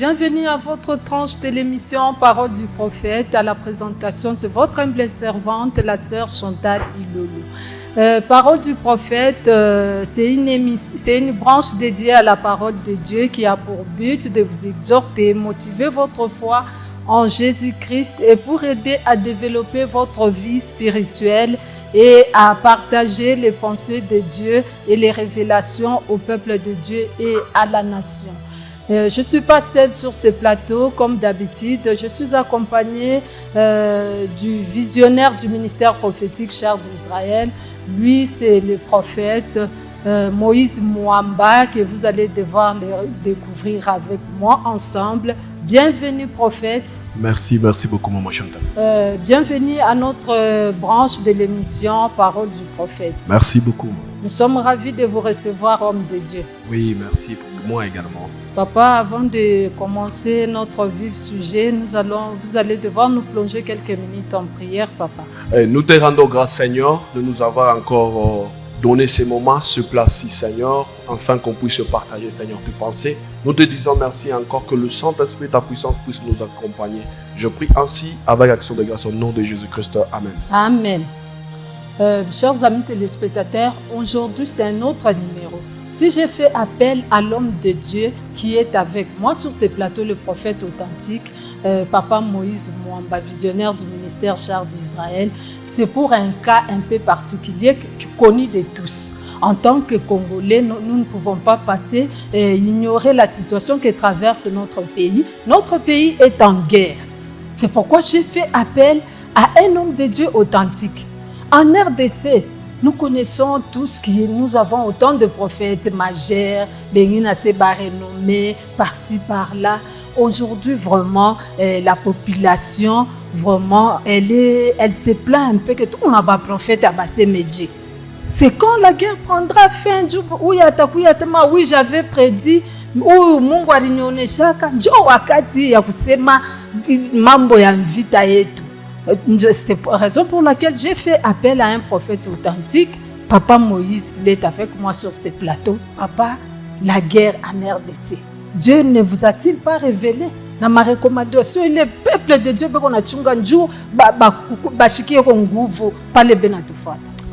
bienvenue à votre tranche de l'émission Parole du prophète. À la présentation, c'est votre humble servante, la sœur Chantal Ilolo. Parole du prophète, c'est une branche dédiée à la parole de Dieu qui a pour but de vous exhorter et motiver votre foi en Jésus-Christ et pour aider à développer votre vie spirituelle et à partager les pensées de Dieu et les révélations au peuple de Dieu et à la nation. Je ne suis pas seule sur ce plateau comme d'habitude. Je suis accompagnée du visionnaire du ministère prophétique Cher d'Israël. Lui, c'est le prophète Moïse Mwamba que vous allez devoir le découvrir avec moi ensemble. Bienvenue prophète. Merci beaucoup Maman Chantal. Bienvenue à notre branche de l'émission Parole du prophète. Merci beaucoup. Nous sommes ravis de vous recevoir, homme de Dieu. Oui, merci pour moi également. Papa, avant de commencer notre vif sujet, vous allez devoir nous plonger quelques minutes en prière, papa. Nous te rendons grâce, Seigneur, de nous avoir encore donné ces moments, ce place-ci, Seigneur, afin qu'on puisse partager, Seigneur, tes pensées. Nous te disons merci encore que le Saint-Esprit, ta puissance, puisse nous accompagner. Je prie ainsi avec action de grâce au nom de Jésus-Christ. Amen. Amen. Chers amis téléspectateurs, aujourd'hui c'est un autre numéro. Si j'ai fait appel à l'homme de Dieu qui est avec moi sur ce plateau, le prophète authentique, Papa Moïse Mwamba, visionnaire du ministère Cher d'Israël, c'est pour un cas un peu particulier connu de tous. En tant que Congolais, nous ne pouvons pas passer et ignorer la situation que traverse notre pays. Notre pays est en guerre. C'est pourquoi j'ai fait appel à un homme de Dieu authentique. En RDC, nous connaissons tous que nous avons autant de prophètes majeurs, Benina Seba renommés, par-ci, par-là. Aujourd'hui, vraiment, la population, vraiment, elle se plaint un peu que tout le monde a un prophète à Bassé Medji. C'est quand la guerre prendra fin, oui, j'avais prédit, Mungu alinionyeshaka, njo wakati ya kusema mambo ya vita yetu. C'est la raison pour laquelle j'ai fait appel à un prophète authentique. Papa Moïse, il est avec moi sur ce plateau. Papa, la guerre en RDC. Dieu ne vous a-t-il pas révélé? Dans ma recommandation, le peuple de Dieu,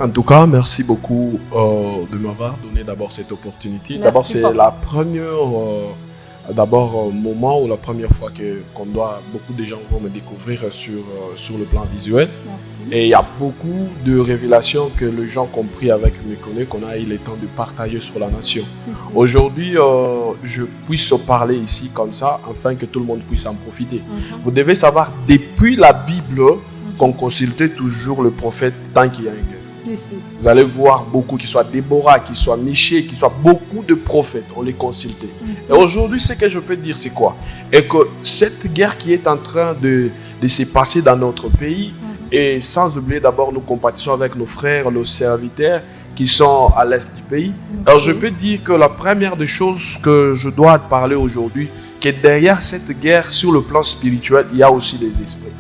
en tout cas, merci beaucoup de m'avoir donné d'abord cette opportunité. D'abord, c'est la première moment ou la première fois beaucoup de gens vont me découvrir sur le plan visuel. Merci. Et il y a beaucoup de révélations que les gens compris avec mes collègues qu'on a eu le temps de partager sur la nation. Aujourd'hui, je puisse parler ici comme ça afin que tout le monde puisse en profiter. Vous devez savoir, depuis la Bible, qu'on consultait toujours le prophète tant qu'il y a une guerre. Vous allez voir beaucoup, qu'il soit Déborah, qu'il soit Michée, qu'il soit beaucoup de prophètes, on les consultait. Et aujourd'hui, ce que je peux dire, c'est quoi? Et que cette guerre qui est en train de se passer dans notre pays, et sans oublier d'abord, nous compatissons avec nos frères, nos serviteurs qui sont à l'est du pays. Alors je peux dire que la première des choses que je dois parler aujourd'hui, que derrière cette guerre, sur le plan spirituel, il y a aussi des esprits.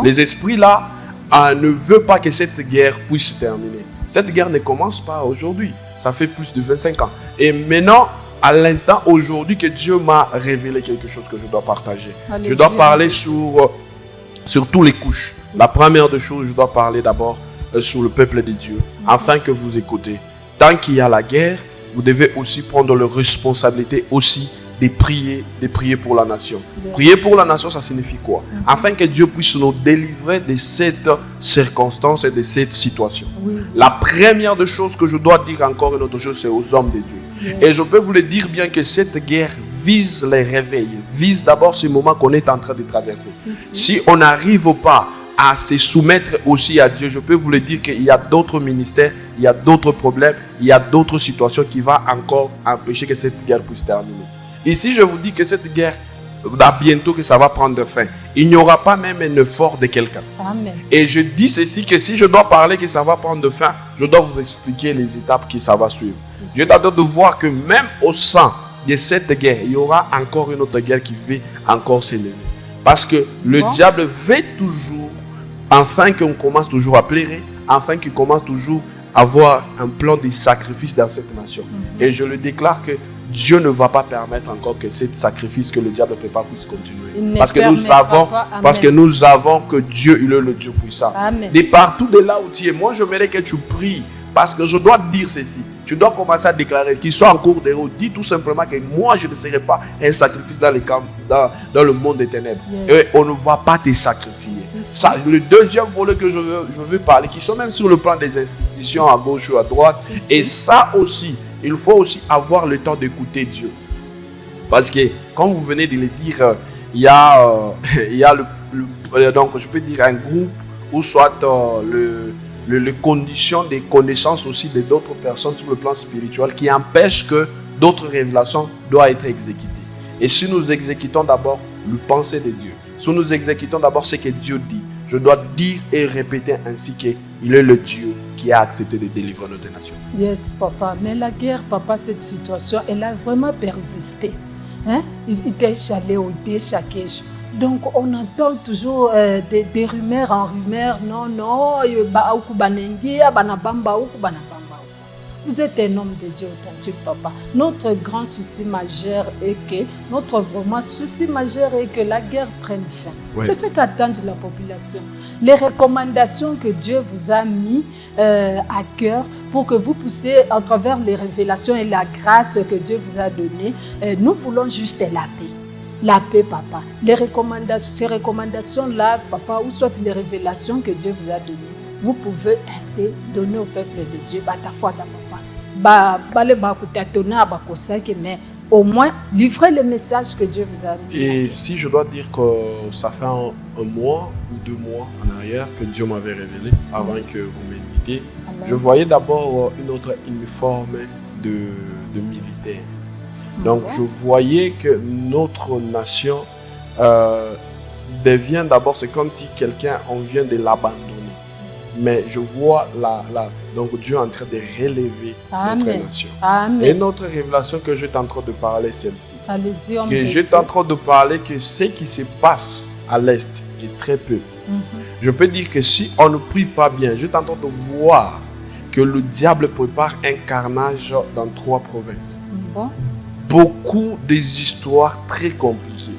Les esprits là, ne veut pas que cette guerre puisse se terminer. Cette guerre ne commence pas aujourd'hui. Ça fait plus de 25 ans. Et maintenant, à l'instant aujourd'hui que Dieu m'a révélé quelque chose que je dois partager. Je dois parler sur toutes les couches. La première des choses, je dois parler d'abord sur le peuple de Dieu. Afin que vous écoutez. Tant qu'il y a la guerre, vous devez aussi prendre la responsabilité aussi de prier pour la nation. Prier pour la nation, ça signifie quoi? Afin que Dieu puisse nous délivrer de cette circonstance et de cette situation. La première des choses que je dois dire encore une autre chose, c'est aux hommes de Dieu. Et je peux vous le dire bien que cette guerre vise les réveils, vise d'abord ce moment qu'on est en train de traverser. Si on n'arrive pas à se soumettre aussi à Dieu, je peux vous le dire qu'il y a d'autres ministères, il y a d'autres problèmes, il y a d'autres situations qui vont encore empêcher que cette guerre puisse terminer. Ici, je vous dis que cette guerre, bientôt que ça va prendre fin. Il n'y aura pas même un effort de quelqu'un. Et je dis ceci, que si je dois parler que ça va prendre fin, je dois vous expliquer les étapes que ça va suivre. Je dois de voir que même au sein de cette guerre, il y aura encore une autre guerre qui va encore s'élever. Parce que le diable veut toujours, afin qu'on commence toujours à pleurer, afin qu'il commence toujours à avoir un plan de sacrifice dans cette nation. Et je le déclare que Dieu ne va pas permettre encore que ce sacrifice que le diable prépare puisse continuer. Parce que nous avons que Dieu, il est le Dieu puissant. Amen. De partout de là où tu es, moi je voudrais que tu pries. Parce que je dois te dire ceci. Tu dois commencer à déclarer qu'il soit en cours de route. Dis tout simplement que moi je ne serai pas un sacrifice dans le monde des ténèbres. Yes. Et on ne va pas te sacrifier. Ça, le deuxième volet que je veux parler, qui sont même sur le plan des institutions à gauche ou à droite. Et ça aussi, il faut aussi avoir le temps d'écouter Dieu. Parce que, comme vous venez de le dire, il y a donc je peux dire un groupe ou soit les conditions des connaissances aussi de d'autres personnes sur le plan spirituel qui empêchent que d'autres révélations doivent être exécutées. Et si nous exécutons d'abord le pensée de Dieu, si nous exécutons d'abord ce que Dieu dit, je dois dire et répéter ainsi qu'il est le Dieu qui a accepté de délivrer notre nation. Yes, papa. Mais la guerre, papa, cette situation, elle a vraiment persisté. Hein? Il était chalé au dé chaque jour. Donc, on entend toujours des rumeurs en rumeurs. Non, vous êtes un homme de Dieu authentique, papa. Notre grand souci majeur est que, la guerre prenne fin. Oui. C'est ce qu'attend la population. Les recommandations que Dieu vous a mis à cœur pour que vous puissiez, à travers les révélations et la grâce que Dieu vous a donnée, nous voulons juste la paix. La paix, papa. Ces recommandations-là, papa, ou soit les révélations que Dieu vous a données, vous pouvez un peu donner au peuple de Dieu, mais au moins livrer le message que Dieu vous a mis. Et si je dois dire que ça fait un mois ou 2 mois en arrière que Dieu m'avait révélé, avant que vous m'invitiez, je voyais d'abord une autre uniforme de militaire. Donc je voyais que notre nation devient d'abord, c'est comme si on vient de l'abandonner. Mais je vois donc Dieu en train de relever notre nation. Amen. Et notre révélation que je suis en train de parler, celle-ci. Allez-y, Je suis en train de parler que ce qui se passe à l'Est est très peu. Je peux dire que si on ne prie pas bien, je suis en train de voir que le diable prépare un carnage dans 3 provinces. Beaucoup des histoires très compliquées.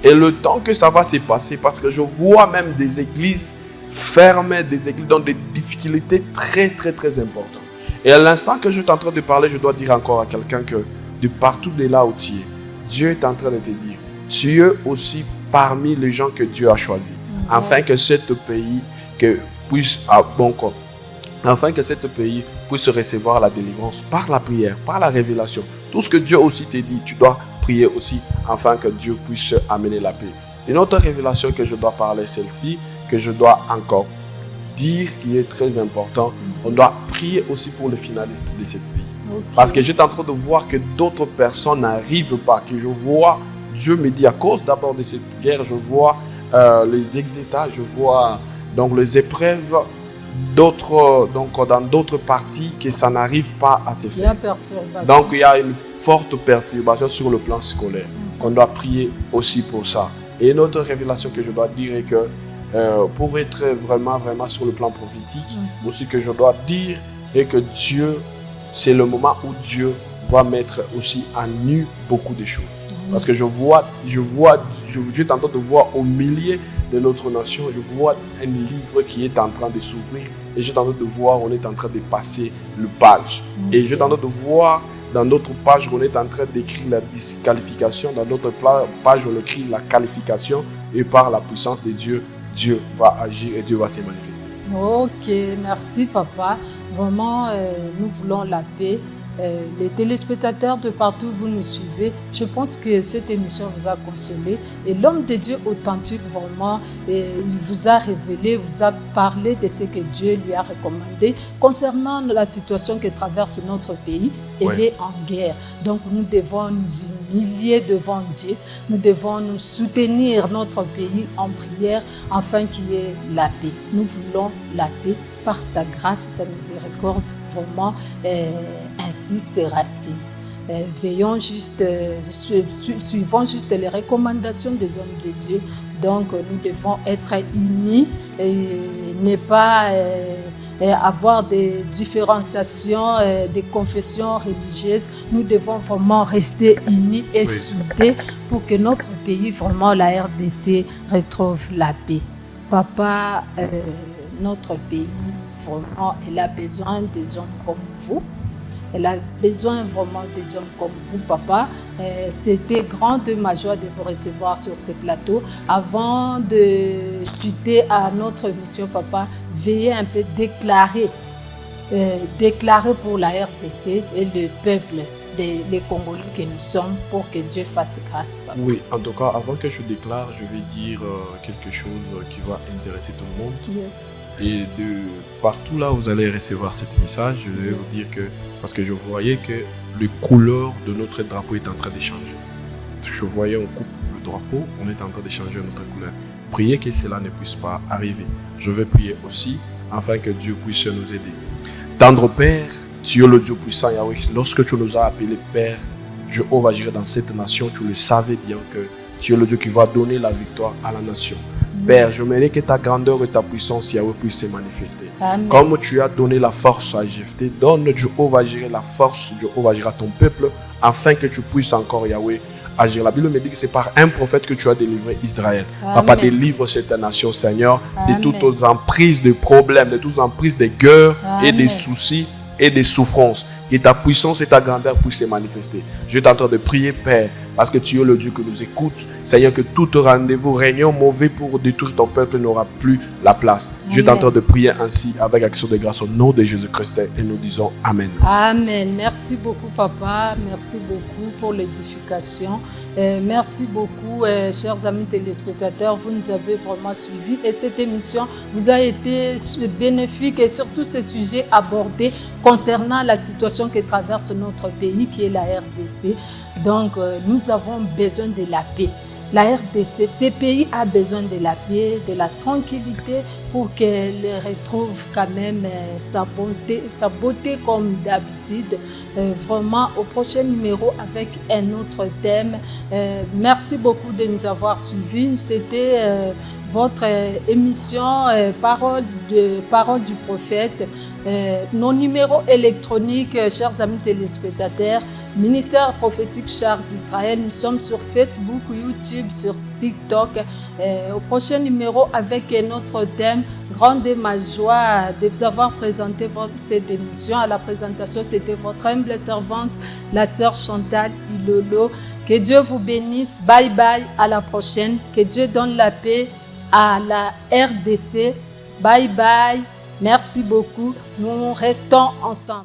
Et le temps que ça va se passer, parce que je vois même des églises fermées, des églises dans des difficultés très très très importantes. Et à l'instant que je suis en train de parler, je dois dire encore à quelqu'un que de partout de là où tu es, Dieu est en train de te dire, tu es aussi parmi les gens que Dieu a choisis, afin que ce pays puisse recevoir la délivrance par la prière, par la révélation. Tout ce que Dieu aussi te dit, tu dois prier aussi afin que Dieu puisse amener la paix. Une autre révélation que je dois parler, celle-ci, que je dois encore dire qui est très important, on doit prier aussi pour les finalistes de ce pays. Parce que j'étais en train de voir que d'autres personnes n'arrivent pas, que je vois, Dieu me dit à cause d'abord de cette guerre, je vois les exétats, je vois donc les épreuves dans d'autres parties que ça n'arrive pas à se faire. Donc il y a une forte perturbation sur le plan scolaire. On doit prier aussi pour ça. Et une autre révélation que je dois dire est que pour être vraiment sur le plan prophétique, aussi que je dois dire est que Dieu, c'est le moment où Dieu va mettre aussi à nu beaucoup de choses. Parce que je suis en train de voir au milieu de notre nation, je vois un livre qui est en train de s'ouvrir et je suis en train de voir, on est en train de passer le page. Et je suis en train de voir dans notre page, on est en train d'écrire la disqualification, dans notre page, on écrit la qualification et par la puissance de Dieu, Dieu va agir et Dieu va se manifester. Ok, merci papa. Vraiment, nous voulons la paix. Les téléspectateurs de partout, vous nous suivez. Je pense que cette émission vous a consolé. Et l'homme de Dieu authentique, vraiment, il vous a révélé, vous a parlé de ce que Dieu lui a recommandé concernant la situation que traverse notre pays. Elle est en guerre. Donc nous devons nous humilier devant Dieu. Nous devons nous soutenir notre pays en prière afin qu'il y ait la paix. Nous voulons la paix par sa grâce et sa miséricorde. Vraiment, ainsi sera-t-il. Veillons juste, suivons juste les recommandations des hommes de Dieu. Donc, nous devons être unis et ne pas avoir des différenciations, des confessions religieuses. Nous devons vraiment rester unis et soudés pour que notre pays, vraiment la RDC, retrouve la paix. Papa, notre pays, vraiment, elle a besoin des hommes comme vous. Elle a besoin vraiment des hommes comme vous, papa. C'était grande ma joie de vous recevoir sur ce plateau. Avant de chuter à notre mission, papa, veuillez un peu déclarer pour la RDC et le peuple des Congolais que nous sommes pour que Dieu fasse grâce, papa. Oui, en tout cas, avant que je déclare, je vais dire quelque chose qui va intéresser tout le monde. Yes. Et de partout là où vous allez recevoir cet message, je vais vous dire que, parce que je voyais que les couleurs de notre drapeau est en train de changer. Je voyais, on coupe le drapeau, on est en train de changer notre couleur. Priez que cela ne puisse pas arriver. Je vais prier aussi, afin que Dieu puisse nous aider. Tendre Père, tu es le Dieu puissant, Yahweh. Lorsque tu nous as appelés Père, Dieu va gérer dans cette nation, tu le savais bien que tu es le Dieu qui va donner la victoire à la nation. Père, je m'aimerais que ta grandeur et ta puissance, Yahweh, puissent se manifester. Amen. Comme tu as donné la force à Jephthé, donne Dieu va gérer la force, Dieu va gérer à ton peuple, afin que tu puisses encore, Yahweh, agir. La Bible me dit que c'est par un prophète que tu as délivré Israël. Amen. Papa, délivre cette nation, Seigneur, Amen. de toutes les emprises de problèmes, de toutes les emprises de guerres et Amen. des soucis et des souffrances. Que ta puissance et ta grandeur puissent se manifester. Je t'entends de prier, Père, parce que tu es le Dieu que nous écoute. Seigneur, que tout rendez-vous, réunion mauvais pour détruire ton peuple n'aura plus la place. Amen. Je t'entends de prier ainsi avec action de grâce au nom de Jésus-Christ et nous disons Amen. Amen. Merci beaucoup, papa. Merci beaucoup pour l'édification. Merci beaucoup, chers amis téléspectateurs. Vous nous avez vraiment suivis et cette émission vous a été bénéfique et surtout ces sujets abordés concernant la situation que traverse notre pays qui est la RDC. Donc, nous avons besoin de la paix. La RDC, ce pays a besoin de la paix, de la tranquillité pour qu'elle retrouve quand même sa beauté comme d'habitude. Vraiment au prochain numéro avec un autre thème. Merci beaucoup de nous avoir suivis. C'était votre émission Parole du prophète. Nos numéros électroniques, chers amis téléspectateurs, Ministère prophétique Char d'Israël. Nous sommes sur Facebook, YouTube, sur TikTok. Au prochain numéro avec notre thème, grande ma joie de vous avoir présenté cette émission. À la présentation, c'était votre humble servante, la sœur Chantal Ilolo. Que Dieu vous bénisse. Bye bye, à la prochaine. Que Dieu donne la paix à la RDC. Bye bye. Merci beaucoup. Nous restons ensemble.